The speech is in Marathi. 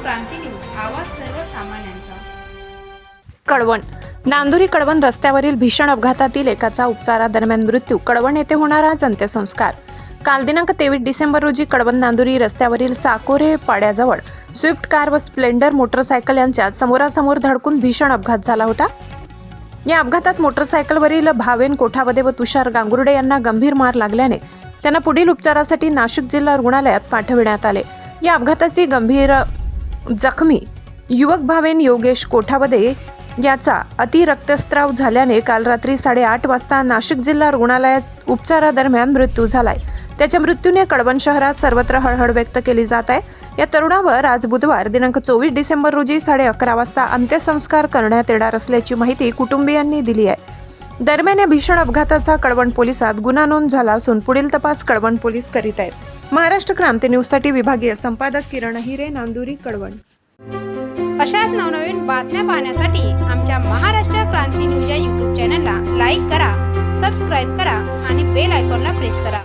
क्रांती न्यूज, आवाज सर्वसामान्यांचा। कळवण नांदुरी कळवण रस्त्यावरील भीषण अपघातातील एकाचा उपचारादरम्यान मृत्यू। कळवण येथे होणार आज अंत्यसंस्कार। काल दिनांक 23 डिसेंबर रोजी कळवण नांदुरी रस्त्यावरील साकोरे पाड्याजवळ स्विफ्ट कार व स्प्लेंडर मोटरसायकल यांच्यात समोरासमोर धडकून भीषण अपघात झाला होता। या अपघातात मोटरसायकलवरील भावेन कोठावदे व तुषार गांगुर्डे यांना गंभीर मार लागल्याने त्यांना पुढील उपचारासाठी नाशिक जिल्हा रुग्णालयात पाठविण्यात आले। या अपघाताची गंभीर जखमी युवक भावेन योगेश कोठावदे याचा अतिरक्तस्राव झाल्याने काल रात्री 8:30 वाजता नाशिक जिल्हा रुग्णालयात उपचारादरम्यान मृत्यू झालाय। त्याच्या मृत्यूने कळवण शहरात सर्वत्र हळहळ व्यक्त केली जात आहे। या तरुणावर आज बुधवार दिनांक 24 डिसेंबर रोजी 11:30 वाजता अंत्यसंस्कार करण्यात येणार असल्याची माहिती कुटुंबियांनी दिली आहे। दरम्यान या भीषण अपघाताचा कळवण पोलिसात गुन्हा नोंद झाला असून पुढील तपास कळवण पोलीस करीत आहेत। महाराष्ट्र क्रांती न्यूजसाठी विभागीय संपादक किरण हिरे, नांदुरी, कळवण। अशाच नवनवीन बातम्या पाहण्यासाठी आमच्या महाराष्ट्र क्रांती न्यूज या YouTube चॅनलला लाईक करा, सबस्क्राईब करा आणि बेल आयकॉनला प्रेस करा।